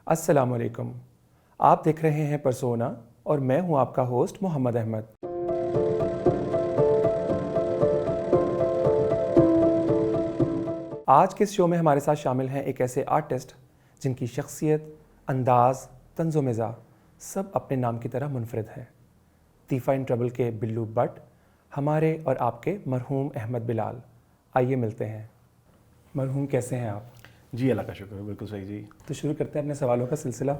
अस्सलाम वालेकुम। आप देख रहे हैं परसोना और मैं हूं आपका होस्ट मोहम्मद अहमद। आज के इस शो में हमारे साथ शामिल हैं एक ऐसे आर्टिस्ट जिनकी शख्सियत, अंदाज, तंज़ो मिज़ाज सब अपने नाम की तरह मुनफरिद है। तीफ़ा इन ट्रबल के बिल्लू भट्ट हमारे और आपके मरहूम अहमद बिलाल। आइए मिलते हैं। मरहूम, कैसे हैं आप? जी अल्लाह का शुक्र, बिल्कुल सही जी। तो शुरू करते हैं अपने सवालों का सिलसिला।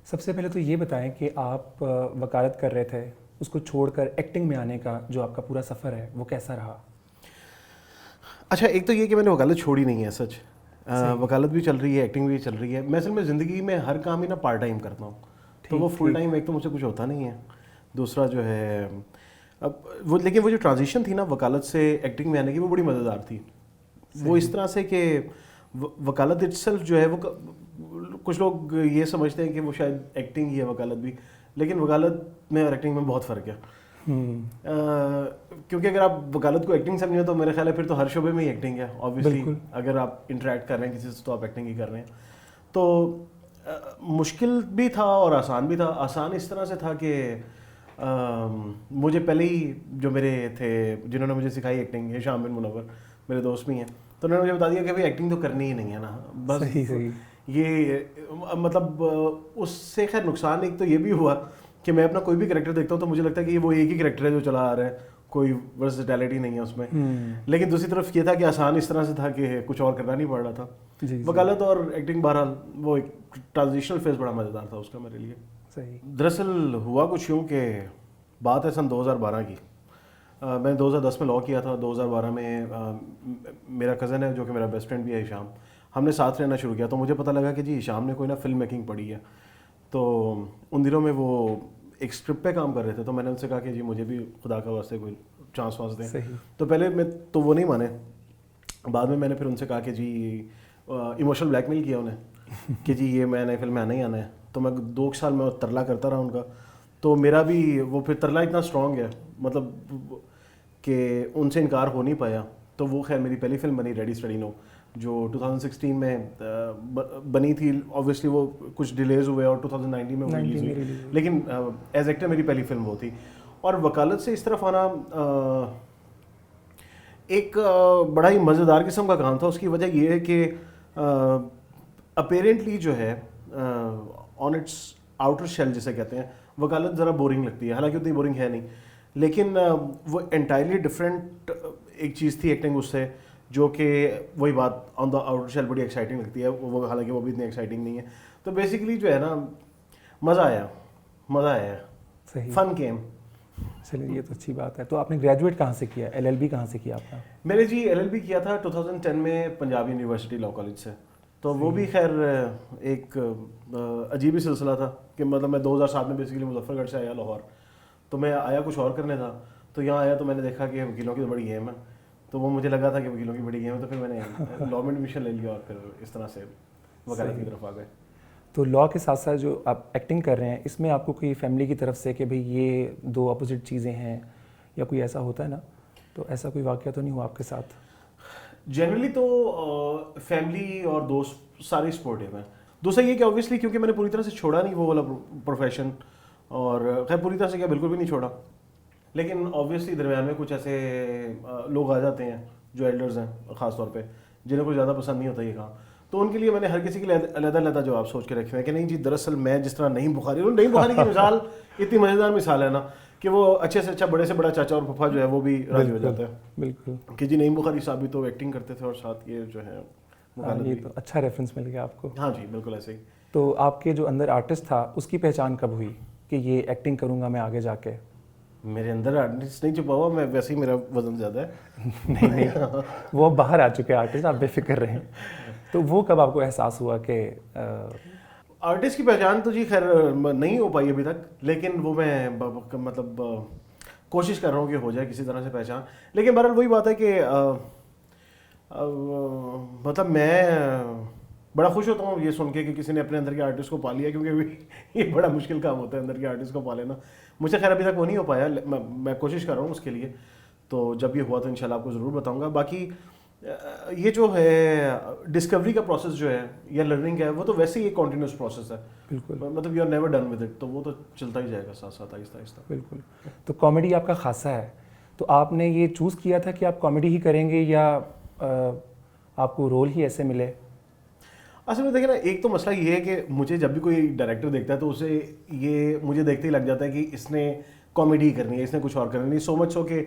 सबसे पहले तो ये बताएं कि आप वकालत कर रहे थे, उसको छोड़कर एक्टिंग में आने का जो आपका पूरा सफ़र है वो कैसा रहा? अच्छा, एक तो ये कि मैंने वकालत छोड़ी नहीं है सच। वकालत भी चल रही है, एक्टिंग भी चल रही है। मैं असल में ज़िंदगी में हर काम ही ना पार्ट टाइम करता हूँ, तो वो फुल टाइम एक तो मुझसे कुछ होता नहीं है। दूसरा जो है अब वो, लेकिन वो जो ट्रांजिशन थी ना वकालत से एक्टिंग में आने की, वो बड़ी मज़ेदार थी। वो इस तरह से कि वकालत इटसेल्फ जो है वो कुछ लोग ये समझते हैं कि वो शायद एक्टिंग ही है वकालत भी, लेकिन वकालत में और एक्टिंग में बहुत फ़र्क है। क्योंकि अगर आप वकालत को एक्टिंग समझें तो मेरे ख्याल है फिर तो हर शोबे में ही एक्टिंग है ऑब्वियसली। अगर आप इंटरेक्ट कर रहे हैं किसी से तो आप एक्टिंग ही कर रहे हैं। तो मुश्किल भी था और आसान भी था। आसान इस तरह से था कि मुझे पहले ही जो मेरे थे जिन्होंने मुझे सिखाई एक्टिंग, हिशाम बिन मुनव्वर मेरे दोस्त भी हैं, तो उन्होंने मुझे बता दिया कि भाई एक्टिंग तो करनी ही नहीं है ना, बस सही। ये मतलब उससे खैर नुकसान एक तो ये भी हुआ कि मैं अपना कोई भी कैरेक्टर देखता हूँ तो मुझे लगता है कि ये वो एक ही कैरेक्टर है जो चला आ रहा है, कोई वर्सेटैलिटी नहीं है उसमें। लेकिन दूसरी तरफ ये था कि आसान इस तरह से था कि कुछ और करना नहीं पड़ रहा था। वकालत और एक्टिंग बहरहाल वो एक ट्रांजिशनल फेज बड़ा मज़ेदार था उसका मेरे लिए। सही। दरअसल हुआ कुछ यूँ कि बात है सन 2012 की। मैंने 2010 में लॉ किया था। 2012 में मेरा कज़न है जो कि मेरा बेस्ट फ्रेंड भी है, हिशाम, हमने साथ रहना शुरू किया। तो मुझे पता लगा कि जी हिशाम ने कोई ना फिल्म मेकिंग पढ़ी है। तो उन दिनों में वो एक स्क्रिप्ट पे काम कर रहे थे, तो मैंने उनसे कहा कि जी मुझे भी खुदा का वास्ते कोई चांस वांस दें। तो पहले मैं तो वो नहीं माने। बाद में मैंने फिर उनसे कहा कि जी इमोशनल ब्लैकमेल किया उन्हें कि जी ये मैंने फिल्म में आना ही आना है। तो मैं 2 साल में तरला करता रहा उनका। तो मेरा भी वो फिर तरला इतना स्ट्रॉन्ग है मतलब कि उनसे इनकार हो नहीं पाया। तो वो खैर मेरी पहली फिल्म बनी रेडी स्टडी नो, जो 2016 में बनी थी। ऑब्वियसली वो कुछ डिलेज हुए और 2019 में वो रिलीज हुई, लेकिन एज एक्टर मेरी पहली फिल्म वो थी। और वकालत से इस तरफ आना एक बड़ा ही मज़ेदार किस्म का काम था। उसकी वजह ये है कि अपेरेंटली जो है ऑन इट्स आउटर शेल जिसे कहते हैं, वकालत ज़रा बोरिंग लगती है, हालांकि उतनी बोरिंग है नहीं, लेकिन वो एंटायरली डिफरेंट एक चीज़ थी एक्टिंग उससे, जो कि वही बात ऑन द आउटर शेल बड़ी एक्साइटिंग लगती है, वो हालांकि वो भी इतनी एक्साइटिंग नहीं है। तो बेसिकली जो है ना मज़ा आया सही। Fun game. चलिए, ये तो अच्छी बात है। तो आपने ग्रेजुएट कहाँ से किया, LLB कहाँ से किया आपका? मैंने जी LLB किया था 2010 में पंजाब यूनिवर्सिटी लॉ कॉलेज से। तो वो भी खैर एक अजीब ही सिलसिला था कि मतलब मैं 2007 में बेसिकली मुजफ्फरगढ़ से आया लाहौर। तो मैं आया कुछ और करने था, तो यहाँ आया तो मैंने देखा कि वकीलों की तो बड़ी गेम है। तो वो मुझे लगा था कि वकीलों की बड़ी गेम है, तो फिर मैंने लॉ में एडमिशन ले लिया और फिर इस तरह से वकालत की तरफ आ गए। तो लॉ के साथ साथ जो आप एक्टिंग कर रहे हैं, इसमें आपको कोई फैमिली की तरफ से कि भाई ये दो अपोजिट चीज़ें हैं या कोई ऐसा होता है ना, तो ऐसा कोई वाक़या तो नहीं हुआ आपके साथ? जनरली तो फैमिली और दोस्त सारे सपोर्टिव हैं। दूसरा ये कि ऑब्वियसली क्योंकि मैंने पूरी तरह से छोड़ा नहीं वो वाला प्रोफेशन, और खैर पूरी तरह से क्या बिल्कुल भी नहीं छोड़ा, लेकिन ऑब्वियसली दरमियान में कुछ ऐसे लोग आ जाते हैं जो एल्डर्स हैं ख़ास तौर पे, जिन्हें कुछ ज़्यादा पसंद नहीं होता ये काम। तो उनके लिए मैंने हर किसी के लिए अलग-अलग जवाब सोच के रखे हुए हैं कि नहीं जी, दरअसल मैं जिस तरह नईम बुखारी की मिसाल इतनी मज़ेदार मिसाल है ना कि वो अच्छे से अच्छा बड़े से बड़ा चाचा और पप्पा जो है वो भी राजी हो जाते हैं। बिल्कुल कि जी नईम बुखारी साहब भी तो एक्टिंग करते थे और साथ ये जो है ये तो अच्छा रेफरेंस मिल गया आपको। हाँ जी, बिल्कुल ऐसे ही। तो आपके जो अंदर आर्टिस्ट था उसकी पहचान कब हुई कि ये एक्टिंग करूँगा मैं आगे जाके? मेरे अंदर आर्टिस्ट नहीं छुपा हुआ, मैं वैसे ही मेरा वजन ज़्यादा है। नहीं, वो बाहर आ चुके आर्टिस्ट, आप बेफिक्र रहें। तो वो कब आपको एहसास हुआ कि आर्टिस्ट की पहचान तो जी खैर नहीं हो पाई अभी तक, लेकिन वो मैं मतलब कोशिश कर रहा हूँ कि हो जाए किसी तरह से पहचान। लेकिन बहरहाल वही बात है कि मतलब मैं बड़ा खुश होता हूँ ये सुन के कि किसी ने अपने अंदर के आर्टिस्ट को पा लिया, क्योंकि ये बड़ा मुश्किल काम होता है अंदर के आर्टिस्ट को पा लेना। मुझे खैर अभी तक वो नहीं हो पाया, मैं कोशिश कर रहा हूँ उसके लिए। तो जब ये हुआ तो इंशाल्लाह आपको ज़रूर बताऊँगा। बाकी ये जो है डिस्कवरी का प्रोसेस जो है या लर्निंग है वो तो वैसे ही एक कॉन्टिन्यूस प्रोसेस है, बिल्कुल मतलब you are never done with it, तो वो तो चलता ही जाएगा साथ साथ आहिस्ता आहिस्ता। बिल्कुल। तो कॉमेडी आपका खासा है, तो आपने ये चूज़ किया था कि आप कॉमेडी ही करेंगे या आपको रोल ही ऐसे मिले? असल में देखिए ना, एक तो मसला ये है कि मुझे जब भी कोई डायरेक्टर देखता है तो उसे ये मुझे देखते ही लग जाता है कि इसने कॉमेडी करनी है, इसने कुछ और करना नहीं। सो मच हो कि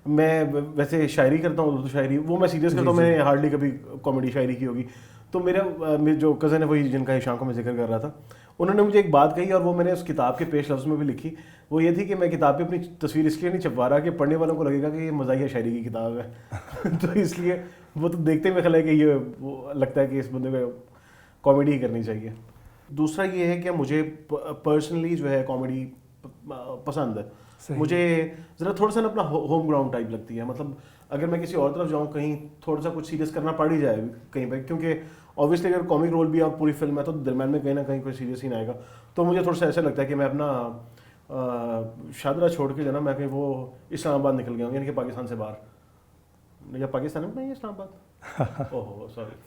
मैं वैसे शायरी करता हूँ, उर्दू शायरी, वो मैं सीरियस करता हूँ, मैंने हार्डली कभी कॉमेडी शायरी की होगी। तो मेरे जो कज़न है वही जिनका हिशाम को मैं जिक्र कर रहा था, उन्होंने मुझे एक बात कही और वो मैंने उस किताब के पेश लफ्ज़ में भी लिखी। वो ये थी कि मैं किताब पे अपनी तस्वीर इसलिए नहीं छपवा रहा कि पढ़ने वालों को लगेगा कि ये मज़ाहिया शायरी की किताब है तो इसलिए वो तो देखते ही ख्याल है कि ये वो लगता है कि इस बंदे को कॉमेडी ही करनी चाहिए। दूसरा ये है कि मुझे पर्सनली जो है कॉमेडी पसंद है। सही। मुझे ज़रा थोड़ा सा ना अपना होम ग्राउंड टाइप लगती है, मतलब अगर मैं किसी और तरफ जाऊँ कहीं थोड़ा सा कुछ सीरियस करना पड़ ही जाए कहीं पे, क्योंकि ऑब्वियसली अगर कॉमिक रोल भी और पूरी फिल्म है तो दरम्यान में कहीं ना कहीं कोई सीरियस सीन आएगा, तो मुझे थोड़ा सा ऐसा लगता है कि मैं अपना शादरा छोड़ के जो ना मैं कहीं वो इस्लामाबाद निकल गया हूँ, यानी कि पाकिस्तान से बाहर, या पाकिस्तान में नहीं इस्लामाबाद ओहो सॉरी।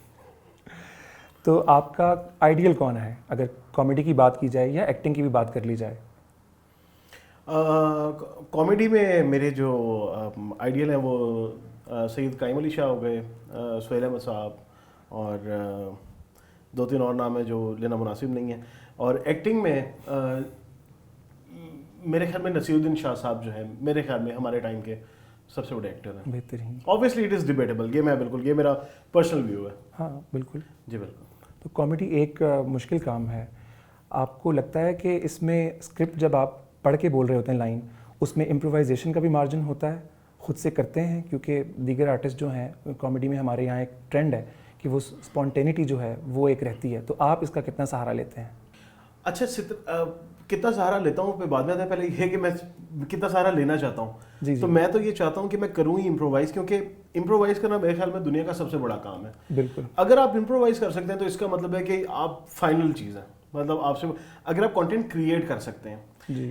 तो आपका आइडियल कौन है अगर कॉमेडी की बात की जाए या एक्टिंग की भी बात कर ली जाए? कॉमेडी में मेरे जो आइडियल हैं वो सैयद काइम अली शाह हो गए, सुहेल अहमद साहब, और दो तीन और नाम है जो लेना मुनासिब नहीं है। और एक्टिंग में मेरे ख्याल में नसीरुद्दीन शाह साहब जो है मेरे ख्याल में हमारे टाइम के सबसे बड़े एक्टर हैं। बेहतरीन। ऑब्वियसली इट इज़ डिबेटेबल, ये मेरा पर्सनल व्यू है। हाँ बिल्कुल। जी बिल्कुल। तो कॉमेडी एक मुश्किल काम है। आपको लगता है कि इसमें स्क्रिप्ट जब आप पढ़ के बोल रहे होते हैं लाइन, उसमें इम्प्रोवाइजेशन का भी मार्जिन होता है? खुद से करते हैं? क्योंकि दीगर आर्टिस्ट जो हैं कॉमेडी में, हमारे यहाँ एक ट्रेंड है कि वो स्पॉन्टेनिटी जो है वो एक रहती है, तो आप इसका कितना सहारा लेते हैं? अच्छा, कितना सहारा लेता हूँ पे बाद में आता है, पहले ये कि मैं कितना सहारा लेना चाहता हूँ। जी तो मैं तो ये चाहता हूँ कि मैं करूँ ही इम्प्रोवाइज़, क्योंकि इम्प्रोवाइज़ करना मेरे ख्याल में दुनिया का सबसे बड़ा काम है। बिल्कुल। अगर आप इम्प्रोवाइज़ कर सकते हैं तो इसका मतलब है कि आप फाइनल चीज़ है, मतलब आपसे अगर आप कंटेंट क्रिएट कर सकते हैं।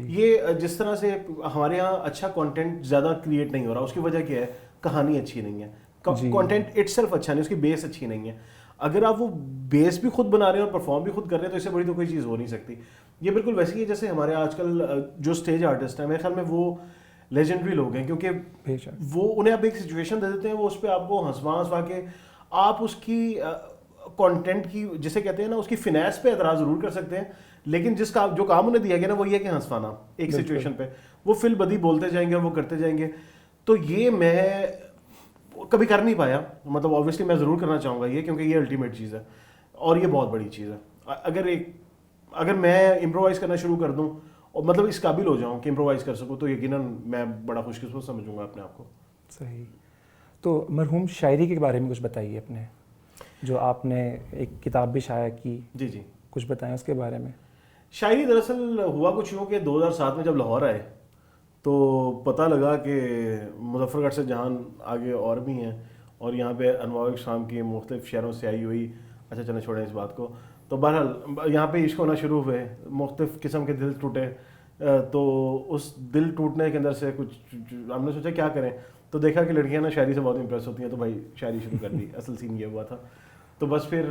ये जिस तरह से हमारे यहाँ अच्छा कंटेंट ज़्यादा क्रिएट नहीं हो रहा, उसकी वजह क्या है? कहानी अच्छी नहीं है, कंटेंट इटसेल्फ अच्छा नहीं, उसकी बेस अच्छी नहीं है। अगर आप वो बेस भी खुद बना रहे हैं और परफॉर्म भी खुद कर रहे हैं तो इससे बड़ी तो कोई चीज़ हो नहीं सकती। ये बिल्कुल वैसे ही है जैसे हमारे आजकल जो स्टेज आर्टिस्ट हैं, मेरे ख्याल में वो लेजेंडरी लोग हैं, क्योंकि वो उन्हें आप एक सिचुएशन दे देते हैं, वो उस पर आपको हंसवा के आप उसकी कंटेंट की, जिसे कहते हैं ना, उसकी फिनेस पे एतराज़ ज़रूर कर सकते हैं, लेकिन जो काम उन्हें दिया गया ना वो ये कि हंसवाना एक सिचुएशन पे, वो फिल बदी बोलते जाएंगे और वो करते जाएंगे। तो ये मैं कभी कर नहीं पाया, मतलब ऑब्वियसली मैं ज़रूर करना चाहूँगा ये, क्योंकि ये अल्टीमेट चीज़ है और ये बहुत बड़ी चीज़ है। अगर मैं इम्प्रोवाइज़ करना शुरू कर दूँ और मतलब इस काबिल हो जाऊँ कि इम्प्रोवाइज़ कर सकूँ, तो यकीनन मैं बड़ा खुशकिस्मत समझूंगा अपने आप को। सही। तो मरहूम शायरी के बारे में कुछ बताइए अपने, जो आपने एक किताब भी शाया की। जी जी, कुछ बताएं उसके बारे में। शायरी दरअसल हुआ कुछ यूँ कि 2007 में जब लाहौर आए तो पता लगा कि मुजफ्फरगढ़ से जहान आगे और भी हैं, और यहाँ पे अनवार इकराम की मुख्तलिफ शहरों से आई हुई, अच्छा चलें छोड़ें इस बात को। तो बहरहाल यहाँ पे इश्क होना शुरू हुए, मुख्तलिफ किस्म के दिल टूटे, तो उस दिल टूटने के अंदर से कुछ हमने सोचा क्या करें, तो देखा कि लड़कियाँ ना शायरी से बहुत इंप्रेस होती हैं, तो भाई शायरी शुरू कर दी। असल सीन ये हुआ था। तो बस फिर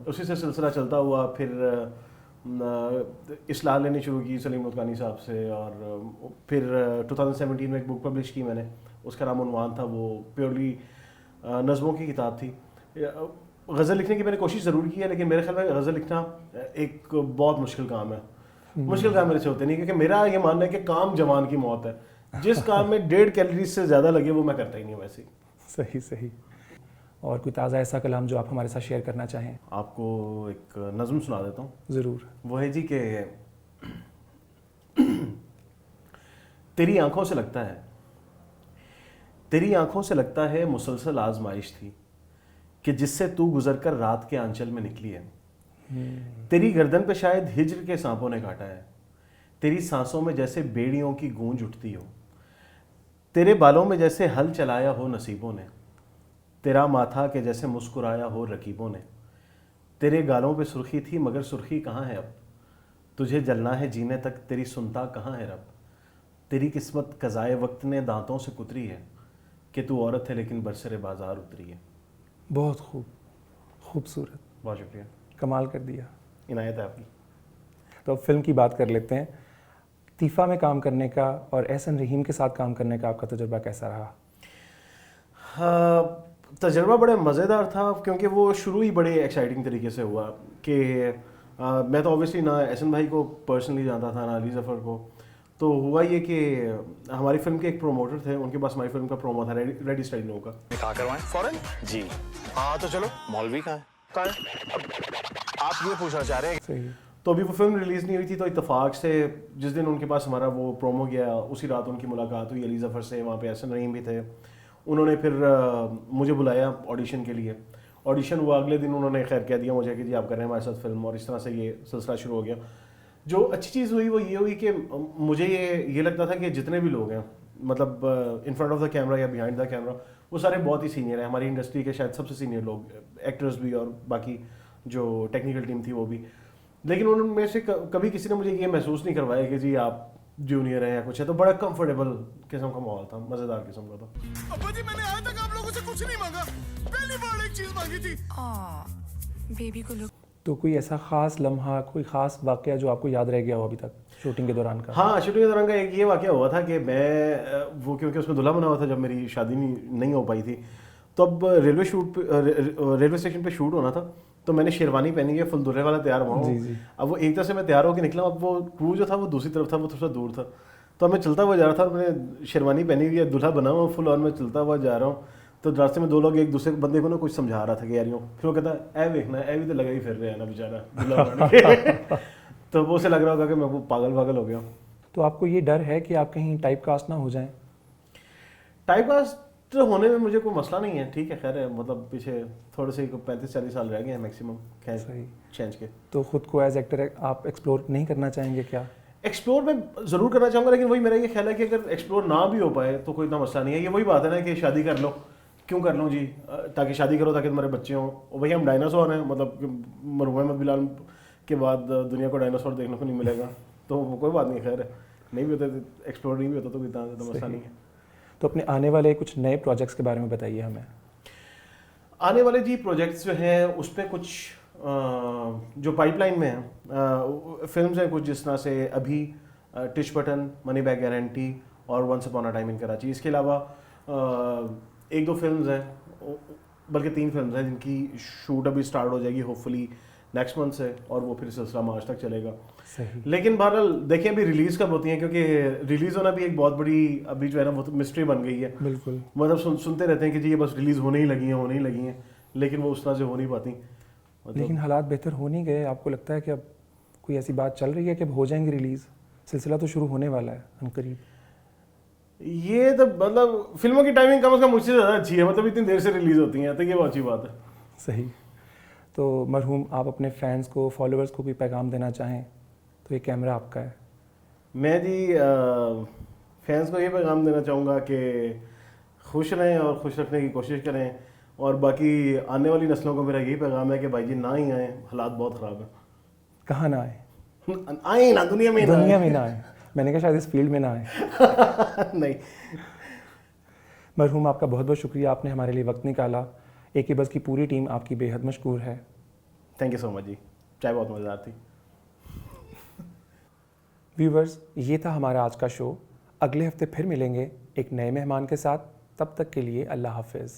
उसी से सिलसिला चलता हुआ, फिर इस्लाह लेनी शुरू की सलीम मुतकानी साहब से, और फिर 2017 में एक बुक पब्लिश की मैंने, उसका नाम उन्वान था, वो प्योरली नज़मों की किताब थी। गज़ल लिखने की मैंने कोशिश ज़रूर की है, लेकिन मेरे ख्याल में गज़ल लिखना एक बहुत मुश्किल काम है। मुश्किल काम मेरे से होते नहीं, क्योंकि मेरा ये मानना है कि काम जवान की मौत है। जिस काम में 1.5 कैलोरी से ज़्यादा लगे वो मैं करता ही नहीं वैसे। सही सही। और कोई ताज़ा ऐसा कलाम जो आप हमारे साथ शेयर करना चाहें? आपको एक नज़म सुना देता हूँ। ज़रूर। वो है जी कि तेरी आंखों से लगता है, तेरी आंखों से लगता है मुसलसल आजमाइश थी कि जिससे तू गुजर कर रात के आंचल में निकली है। तेरी गर्दन पे शायद हिज्र के सांपों ने काटा है, तेरी सांसों में जैसे बेड़ियों की गूंज उठती हो, तेरे बालों में जैसे हल चलाया हो नसीबों ने, तेरा माथा के जैसे मुस्कुराया हो रकीबों ने, तेरे गालों पे सुर्खी थी मगर सुर्खी कहाँ है अब, तुझे जलना है जीने तक तेरी सुनता कहाँ है रब, तेरी किस्मत कज़ाए वक्त ने दांतों से कुतरी है कि तू औरत है लेकिन बरसरे बाजार उतरी है। बहुत खूबसूरत, बहुत शुक्रिया, कमाल कर दिया। इनायत है आपकी। तो अब फिल्म की बात कर लेते हैं। तीफ़ा में काम करने का और एहसन रहीम के साथ काम करने का आपका तजुर्बा कैसा रहा? तजर्बा बड़ा मज़ेदार था क्योंकि वो शुरू ही बड़े एक्साइटिंग तरीके से हुआ कि मैं तो ऑब्वियसली ना एहसन भाई को पर्सनली जानता था ना अली ज़फ़र को। तो हुआ ये कि हमारी फिल्म के एक प्रोमोटर थे, उनके पास हमारी फिल्म का प्रोमो था रेडी स्टाइल का। कहाँ करवाएं? फॉरेन? जी हाँ, तो चलो। मौलवी कहाँ है? आप ये पूछना चाह रहे हैं? सही। तो अभी वो फिल्म रिलीज़ नहीं हुई थी, तो इत्तेफाक से जिस दिन उनके पास हमारा वो प्रोमो गया उसी रात उनकी मुलाकात हुई अली ज़फ़र से। वहाँ पे एहसन रहीम भी थे। उन्होंने फिर मुझे बुलाया ऑडिशन के लिए। ऑडिशन हुआ, अगले दिन उन्होंने खैर कह दिया मुझे कि जी आप कर रहे हैं हमारे साथ फिल्म, और इस तरह से ये सिलसिला शुरू हो गया। जो अच्छी चीज़ हुई वो ये हुई कि मुझे ये लगता था कि जितने भी लोग हैं मतलब in front of the camera या बिहाइंड द कैमरा, वो सारे बहुत ही सीनियर हैं, हमारी इंडस्ट्री के शायद सबसे सीनियर लोग, एक्टर्स भी और बाकी जो टेक्निकल टीम थी वो भी। लेकिन उनमें से कभी किसी ने मुझे ये महसूस नहीं करवाया कि जी आप जूनियर हैं या कुछ है। तो बड़ा कंफर्टेबल किस्म का माहौल था, मज़ेदार किस्म का था। अब्बा जी, मैंने आज तक आप लोगों से कुछ नहीं मांगा, पहली बार एक चीज मांगी थी। बेबी को लुक। तो कोई ऐसा ख़ास लम्हा, कोई ख़ास वाक़या जो आपको याद रह गया हो अभी तक शूटिंग के दौरान का? हाँ, शूटिंग के दौरान का एक ये वाक़या हुआ था कि मैं वो क्योंकि उसमें दूल्हा बना हुआ था जब मेरी शादी नहीं हो पाई थी, तो अब रेलवे स्टेशन पे शूट होना था, तो मैंने शेरवानी पहनी है, फुल दूल्हे वाला तैयार हुआ हूँ। अब वो एक तरह से मैं तैयार होकर निकला, अब वो क्रू जो था वो दूसरी तरफ था, वो थोड़ा सा दूर था। तो मैं चलता हुआ जा रहा था और मैंने शेरवानी पहनी हुई है, दूल्हा बना हुआ फुल, और मैं चलता हुआ जा रहा हूँ। तो रास्ते में दो लोग एक दूसरे बंदे को ना कुछ समझा रहा था कि यार यूँ, फिर वो कहता है देखना ए भी तो लगा ही फिर रहे हैं ना बेचारा दूल्हा बन के। तो वो से लग रहा होगा कि मैं वो पागल हो गया। तो आपको ये डर है कि आप कहीं टाइप कास्ट ना हो जाएं? टाइप कास्ट होने में मुझे कोई मसला नहीं है, ठीक है, खैर है, मतलब पीछे थोड़े से 35-40 साल रह गए हैं मैक्सिमम खींच के। तो खुद को एज एक्टर आप एक्सप्लोर नहीं करना चाहेंगे क्या? एक्सप्लोर में ज़रूर करना चाहूँगा, लेकिन वही मेरा ये ख्याल है कि अगर एक्सप्लोर ना भी हो पाए तो कोई इतना मसला नहीं है। ये वही बात है ना कि शादी कर लो, क्यों कर लूँ जी, ताकि शादी करो ताकि तुम्हारे बच्चे हों। वही हम डायनासोर हैं, मतलब मरहूम अहमद बिलाल के बाद दुनिया को डायनासोर देखने को नहीं मिलेगा, तो कोई बात नहीं, खैर है, नहीं भी होता एक्सप्लोर नहीं भी होता तो इतना मसला नहीं है। तो अपने आने वाले कुछ नए प्रोजेक्ट्स के बारे में बताइए हमें। आने वाले जी प्रोजेक्ट्स जो हैं उस पर कुछ जो पाइपलाइन में हैं फिल्म्स हैं कुछ, जिस तरह से अभी टिश बटन, मनी बैक गारंटी और once upon a time in Karachi. इसके अलावा 1-2 फिल्म्स हैं, बल्कि 3 फिल्म्स हैं जिनकी शूट अभी स्टार्ट हो जाएगी होपफुली नेक्स्ट मंथ से, और वो फिर सिलसिला मार्च तक चलेगा। सही। लेकिन बहरहाल देखिए अभी रिलीज़ कब होती हैं, क्योंकि रिलीज़ होना भी एक बहुत बड़ी अभी जो है ना वो तो मिस्ट्री बन गई है। बिल्कुल, मतलब सुनते रहते हैं कि जी ये बस रिलीज़ होने ही लगी हैं, लेकिन वो उस तरह से हो नहीं पाती। लेकिन हालात बेहतर हो नहीं गए? आपको लगता है कि अब कोई ऐसी बात चल रही है कि अब हो जाएंगी रिलीज़? सिलसिला तो शुरू होने वाला है अनकरीब। ये तो मतलब फिल्मों की टाइमिंग कम से कम मुझसे ज़्यादा अच्छी है, मतलब इतनी देर से रिलीज़ होती हैं, तो ये बहुत अच्छी बात है। सही। तो मरहूम, आप अपने फैंस को, फॉलोअर्स को भी पैगाम देना चाहें तो ये कैमरा आपका है। मैं जी फैंस को ये पैगाम देना चाहूँगा कि खुश रहें और खुश रखने की कोशिश करें, और बाकी आने वाली नस्लों को मेरा यही पैगाम है कि भाई जी ना ही आए, हालात बहुत ख़राब हैं। कहाँ ना आए? आए ना, दुनिया में ना आए। मैंने कहा शायद इस फील्ड में ना आए। नहीं। मरहूम, आपका बहुत बहुत शुक्रिया, आपने हमारे लिए वक्त निकाला। एक बस की पूरी टीम आपकी बेहद मशकूर है। थैंक यू सो मच जी, चाय बहुत मज़ेदार थी। व्यूवर्स, ये था हमारा आज का शो। अगले हफ्ते फिर मिलेंगे एक नए मेहमान के साथ। तब तक के लिए अल्लाह हाफिज़।